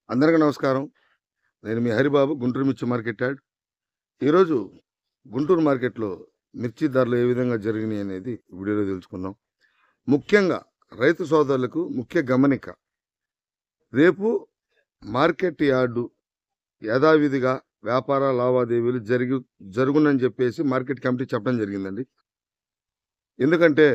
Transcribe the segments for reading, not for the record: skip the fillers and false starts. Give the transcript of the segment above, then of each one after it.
అందరికీ నమస్కారం. నేను మీ హరిబాబు, గుంటూరు మిర్చి మార్కెట్ యార్డ్. ఈరోజు గుంటూరు మార్కెట్‌లో మిర్చి ధరలు ఏ విధంగా జరిగినాయి అనేది వీడియోలో తెలుసుకుందాం. ముఖ్యంగా రైతు సోదరులకు ముఖ్య గమనిక. రేపు మార్కెట్ యార్డు యథావిధిగా వ్యాపార లావాదేవీలు జరుగునని చెప్పేసి మార్కెట్ కమిటీ చెప్పడం జరిగిందండి. ఎందుకంటే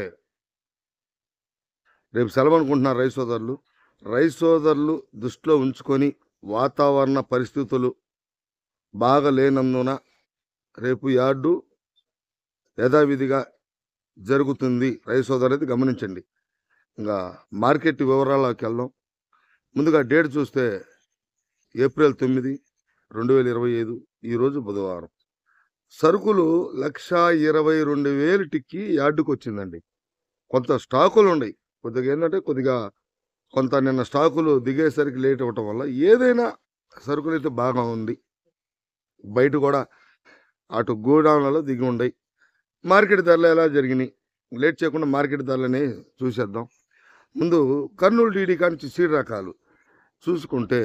రేపు సెలవు అనుకుంటున్నారు రైతు సోదరులు. రైతు సోదరులు దృష్టిలో ఉంచుకొని వాతావరణ పరిస్థితులు బాగా లేనందున రేపు యార్డు యథావిధిగా జరుగుతుంది. రైతు సోదరులైతే గమనించండి. ఇంకా మార్కెట్ వివరాల్లోకి వెళ్దాం. ముందుగా డేట్ చూస్తే ఏప్రిల్ 9, 2025 ఈరోజు బుధవారం. సరుకులు 1,22,000 టిక్కి యార్డుకు వచ్చిందండి. కొంత స్టాకులు ఉన్నాయి. కొద్దిగా కొంత నిన్న స్టాకులు దిగేసరికి లేట్ అవ్వటం వల్ల ఏదైనా సరుకులు అయితే బాగా ఉంది. బయట కూడా అటు గోడౌన్లలో దిగి ఉన్నాయి. మార్కెట్ ధరలు ఎలా జరిగినాయి, లేట్ చేయకుండా మార్కెట్ ధరలని చూసేద్దాం. ముందు కర్నూలు డీడీ కానించి సీడ్ రకాలు చూసుకుంటే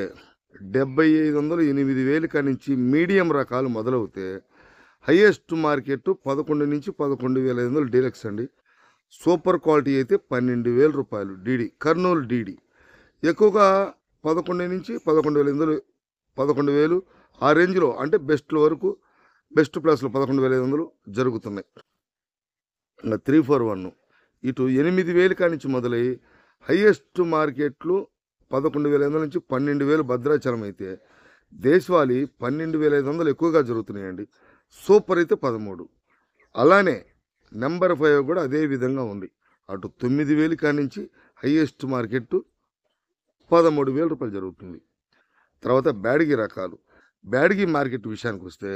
7,500, 8,000 కానించి మీడియం రకాలు మొదలవుతే హైయెస్ట్ మార్కెట్ 11 నుంచి 11,500 డీలక్స్ అండి. సూపర్ క్వాలిటీ అయితే 12,000 రూపాయలు డీడీ, కర్నూలు డీడీ. ఎక్కువగా 11 నుంచి 11,500, 11,000 ఆ రేంజ్లో, అంటే బెస్ట్ల వరకు, బెస్ట్ ప్లస్లు 11,500 జరుగుతున్నాయి. ఇంకా 341 ఇటు 8,000 కానించి మొదలై హైయెస్ట్ మార్కెట్లు 11,500 నుంచి 12,000 భద్రాచలం అయితే దేశవాళీ 12,500 ఎక్కువగా జరుగుతున్నాయండి. సూపర్ అయితే 13. అలానే నెంబర్ 5 కూడా అదే విధంగా ఉంది. అటు 9,000 కానించి హైయెస్ట్ మార్కెట్ 13,000 రూపాయలు జరుగుతుంది. తర్వాత బ్యాడగి రకాలు. బ్యాడగి మార్కెట్ విషయానికి వస్తే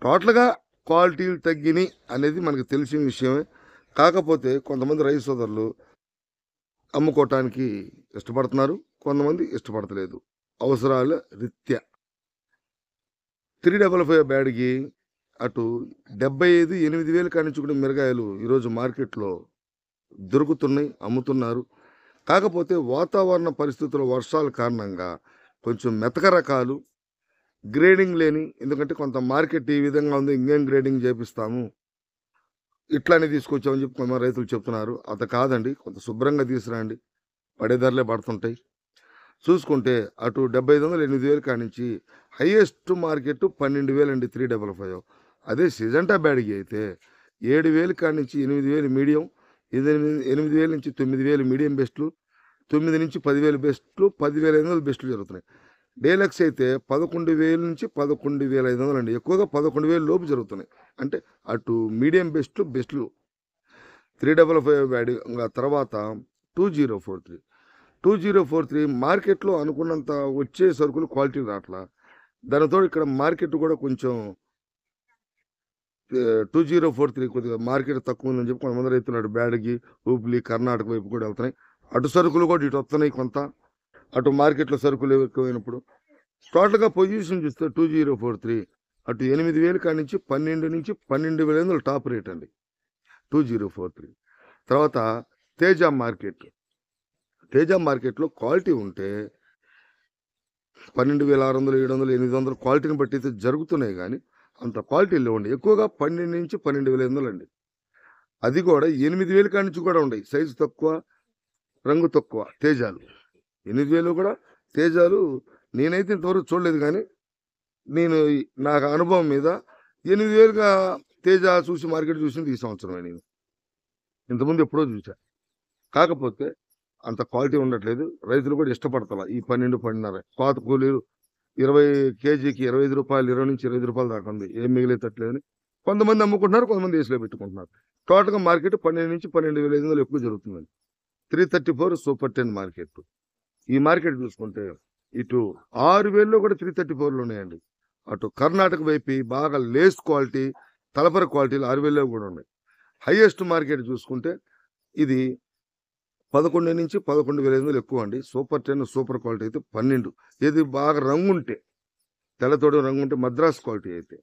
టోటల్గా క్వాలిటీలు తగ్గినాయి అనేది మనకు తెలిసిన విషయమే. కాకపోతే కొంతమంది రైతు సోదరులు అమ్ముకోవటానికి ఇష్టపడుతున్నారు, కొంతమంది ఇష్టపడతలేదు, అవసరాల రీత్యా. 355 బ్యాడ్కి అటు 75, 8,000 కానించి కూడా మిరగాయలు ఈరోజు మార్కెట్లో దొరుకుతున్నాయి, అమ్ముతున్నారు. కాకపోతే వాతావరణ పరిస్థితుల వర్షాల కారణంగా కొంచెం మెతక రకాలు, గ్రేడింగ్ లేని, ఎందుకంటే కొంత మార్కెట్ ఈ విధంగా ఉంది, ఇంకేం గ్రేడింగ్ చేపిస్తాము, ఇట్లానే తీసుకొచ్చామని చెప్పి కొంతమంది రైతులు చెప్తున్నారు. అది కాదండి, కొంత శుభ్రంగా తీసుకురండి, పడే ధరలే పడుతుంటాయి. చూసుకుంటే అటు 7,500, 8,000 కానించి హైయెస్ట్ మార్కెట్ 12,000 అండి, 355. అదే సిజంటా బ్యాడ్కి అయితే 7,000 కానించి 8,000 మీడియం, 8,000 నుంచి 9,000 మీడియం బెస్ట్లు, 9 నుంచి 10,000 బెస్ట్లు, 10,500 బెస్ట్లు జరుగుతున్నాయి. డీలక్స్ అయితే 11,000 నుంచి 11,500 అండి. ఎక్కువగా 11,000 లోపు జరుగుతున్నాయి. అంటే అటు మీడియం బెస్ట్లు, 355 బ్యాడ్. ఇంకా తర్వాత 2043 మార్కెట్లో అనుకున్నంత వచ్చే సరుకులు క్వాలిటీ రావట్లా. దానితో ఇక్కడ మార్కెట్ కూడా కొంచెం 2043 కొద్దిగా మార్కెట్ తక్కువ ఉందని చెప్పి కొంతమంది రైతులు అటు బ్యాడ్కి, హుబ్లీ, కర్ణాటక వైపు కూడా వెళ్తున్నాయి. అటు సరుకులు కూడా ఇటు వస్తున్నాయి. కొంత అటు మార్కెట్లో సరుకులు ఎక్కువైనప్పుడు టోటల్గా పొజిషన్ చూస్తే 2043 అటు 8,000 కానించి 12 నుంచి 12,500 టాప్ రేట్ అండి 2043. తర్వాత తేజ మార్కెట్లో క్వాలిటీ ఉంటే 12,600, 700, 800 క్వాలిటీని బట్టి అయితే జరుగుతున్నాయి. కానీ అంత క్వాలిటీ లేవండి. ఎక్కువగా 12 నుంచి 12,500 అండి. అది కూడా 8,000 కానించి కూడా ఉన్నాయి. సైజు తక్కువ, రంగు తక్కువ తేజాలు. 8,000 కూడా తేజాలు నేనైతే ఇంతవరకు చూడలేదు. కానీ నాకు అనుభవం మీద 8,000గా తేజ చూసి మార్కెట్ చూసింది ఈ సంవత్సరమే. నేను ఇంతకుముందు ఎప్పుడో చూసా. కాకపోతే అంత క్వాలిటీ ఉండట్లేదు. రైతులు కూడా ఇష్టపడతారు ఈ 12, 12.5. పాత కూలీలు 20 కేజీకి 25 రూపాయలు, 20 నుంచి 25 రూపాయలు దాకా ఉంది. ఏం మిగిలేటట్లేదని కొంతమంది అమ్ముకుంటున్నారు, కొంతమంది ఏసులో పెట్టుకుంటున్నారు. టోటల్గా మార్కెట్ 12 నుంచి 12,500 ఎక్కువ జరుగుతుందండి. 334 సూపర్ 10 మార్కెట్. ఈ మార్కెట్ చూసుకుంటే ఇటు 6,000లో కూడా 334 ఉన్నాయండి. అటు కర్ణాటక వైపు బాగా లేస్ క్వాలిటీ, తలపర క్వాలిటీలు 6,000లో కూడా ఉన్నాయి. హైయెస్ట్ మార్కెట్ చూసుకుంటే ఇది 11 నుంచి 11,500 ఎక్కువ అండి. సూపర్ 10 సూపర్ క్వాలిటీ అయితే 12. ఏది బాగా రంగుంటే, తెల్లతోడు రంగుంటే మద్రాస్ క్వాలిటీ అయితే.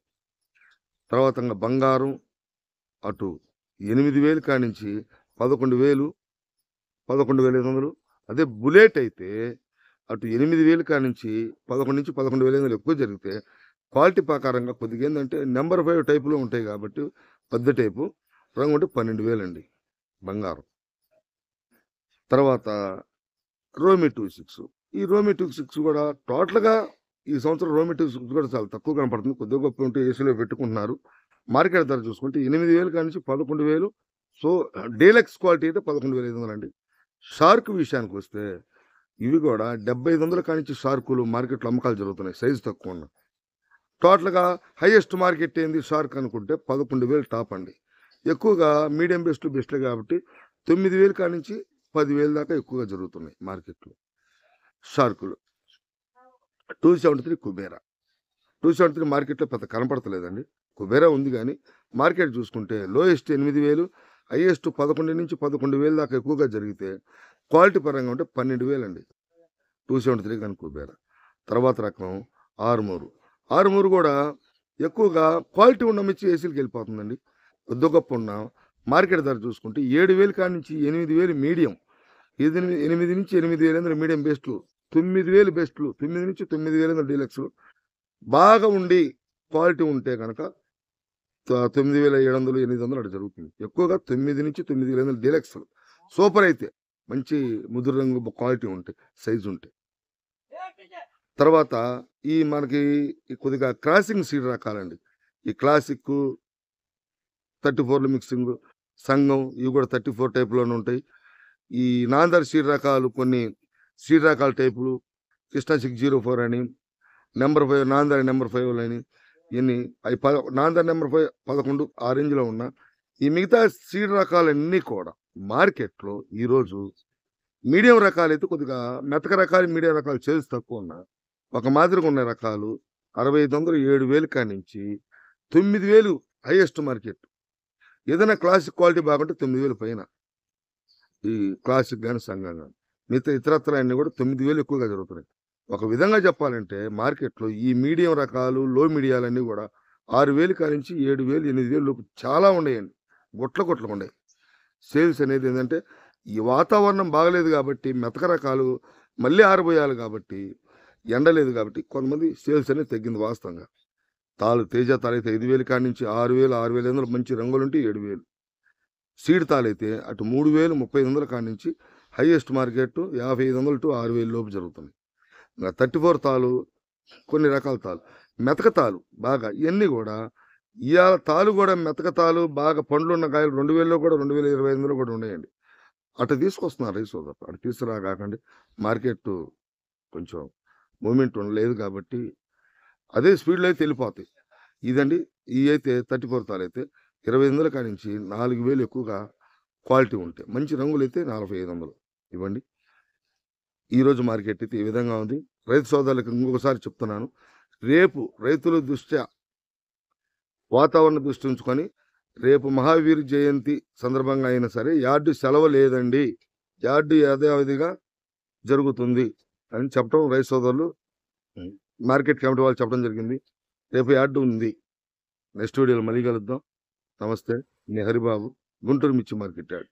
తర్వాత బంగారం అటు 8,000 కానించి 11,000, 11,500. అదే బుల్లెట్ అయితే అటు 8,000 కానించి 11,000 ఎక్కువ జరిగితే క్వాలిటీ ప్రకారంగా కొద్దిగా ఏంటంటే నెంబర్ 5 టైపులో ఉంటాయి కాబట్టి పెద్ద టైపు రంగు ఉంటే 12,000 అండి బంగారం. తర్వాత రోమి 26 ఈ రోమి 26 కూడా టోటల్గా ఈ సంవత్సరం రోమి 26 కూడా చాలా తక్కువ కనపడుతుంది. కొద్దిగా గొప్ప ఉంటే ఏసీలో పెట్టుకుంటున్నారు. మార్కెట్ ధర చూసుకుంటే 8,000 కానించి 11,000. సో డీలక్స్ క్వాలిటీ అయితే 11,500 అండి. షార్క్ విషయానికి వస్తే ఇవి కూడా 7,500 కానించి షార్కులు మార్కెట్లో అమ్మకాలు జరుగుతున్నాయి సైజు తక్కువ ఉన్న. టోటల్గా హైయెస్ట్ మార్కెట్ ఏంది షార్క్ అనుకుంటే 11,000 టాప్ అండి. ఎక్కువగా మీడియం బెస్ట్లే కాబట్టి 9,000 కానించి 10,000 దాకా ఎక్కువగా జరుగుతున్నాయి మార్కెట్లో షార్కులు. 273 కుబేరా 273 మార్కెట్లో పెద్ద కనపడతలేదండి. కుబేరా ఉంది కానీ మార్కెట్ చూసుకుంటే లోయెస్ట్ 8,000, హైయెస్ట్ 11,000 దాకా ఎక్కువగా జరిగితే క్వాలిటీ పరంగా ఉంటే 12,000 అండి 273 కానీ కుబేరా. తర్వాత రకం ఆరుమూరు కూడా ఎక్కువగా క్వాలిటీ ఉన్న మిర్చి ఏసీలకి వెళ్ళిపోతుందండి. కొద్ది గొప్ప ఉన్న మార్కెట్ ధర చూసుకుంటే 7,000 కాడి నుంచి 8,000 మీడియం, 8 నుంచి 8,500 మీడియం బెస్ట్లు, 9,000 బెస్ట్లు, 9 నుంచి 9,500 డీలక్స్లు. బాగా ఉండి క్వాలిటీ ఉంటే కనుక 9,700, 800 అటు జరుగుతుంది. ఎక్కువగా 9 నుంచి 9,500 డీలక్స్లు. సూపర్ అయితే మంచి ముదురు రంగు క్వాలిటీ ఉంటాయి సైజు ఉంటాయి. తర్వాత ఈ మనకి కొద్దిగా క్రాసింగ్ సీడ్ రకాలండి. ఈ క్లాసిక్ 34 మిక్సింగ్, సంఘం ఇవి కూడా 34 టైపులోనే ఉంటాయి. ఈ నాందర్ సీడ్ రకాలు కొన్ని సీడ్ రకాల టైపులు కృష్ణ 604 అని, నెంబర్ 5 నాందర్ నెంబర్ 5 అని, ఇన్ని అవి నాందర్ నెంబర్ 5 11 ఆ రేంజ్లో ఉన్న ఈ మిగతా సీడ్ రకాలన్నీ కూడా మార్కెట్లో ఈరోజు మీడియం రకాలు అయితే కొద్దిగా మెతక రకాలు మీడియం రకాలు సేల్స్ తక్కువ ఉన్న ఒక మాదిరిగా ఉన్న రకాలు 6,500, 7,000 కానించి 9,000 హైయెస్ట్ మార్కెట్. ఏదైనా క్లాసిక్ క్వాలిటీ బాగుంటే 9,000 పైన ఈ క్లాసిక్ కానీ సంఘం కానీ. మిగతా ఇతరత్ర అన్నీ కూడా 9,000 ఎక్కువగా జరుగుతున్నాయి. ఒక విధంగా చెప్పాలంటే మార్కెట్లో ఈ మీడియం రకాలు లో మీడియాలన్నీ కూడా 6,000 కానించి 7,000, 8,000 లోపు చాలా ఉన్నాయండి. గుట్ల ఉన్నాయి. సేల్స్ అనేది ఏంటంటే ఈ వాతావరణం బాగలేదు కాబట్టి మెతక రకాలు మళ్ళీ ఆరబోయాలి కాబట్టి ఎండలేదు కాబట్టి కొంతమంది సేల్స్ అనేది తగ్గింది వాస్తవంగా. తేజ తాలు అయితే 5,000 కాడి నుంచి 6,000, 6,500 మంచి రంగులుంటే 7,000. సీడ్ తాలు అయితే అటు 3,000, 3,500 కాడి నుంచి హైయెస్ట్ మార్కెట్ 5,500 to 6,000 లోపు జరుగుతుంది. 34 తాలు కొన్ని రకాల తాలు, మెతక తాలు బాగా ఇవన్నీ కూడా ఇవాళ తాలు కూడా మెతక తాలు బాగా పండ్లు ఉన్న కాయలు 2,000లో కూడా 2,025 కూడా ఉన్నాయండి. అటు తీసుకొస్తున్నారు రైతు సోదరులు. అటు తీసుకురా కాకండి మార్కెట్ కొంచెం మూమెంట్ ఉండలేదు కాబట్టి అదే స్పీడ్లో అయితే వెళ్ళిపోతాయి. ఇదండి ఈ అయితే 34 తాలు అయితే 2,500 కాడి నుంచి 4,000 ఎక్కువగా క్వాలిటీ ఉంటాయి. మంచి రంగులు అయితే 4,500 ఇవ్వండి. ఈరోజు మార్కెట్ అయితే ఈ విధంగా ఉంది. రైతు సోదరులకు ఇంకొకసారి చెప్తున్నాను, రేపు రైతుల దృష్ట్యా వాతావరణ దృష్టి ఉంచుకొని రేపు మహావీర్ జయంతి సందర్భంగా అయినా సరే యార్డు సెలవు లేదండి, యార్డు యథావిధిగా జరుగుతుంది అని చెప్పడం రైతు సోదరులు మార్కెట్ కమిటీ వాళ్ళు చెప్పడం జరిగింది. రేపు యార్డు ఉంది. నెక్స్ట్ వీడియోలో మళ్ళీ కలుద్దాం. నమస్తే. నేను హరిబాబు, గుంటూరు మిర్చి మార్కెట్ యార్డ్.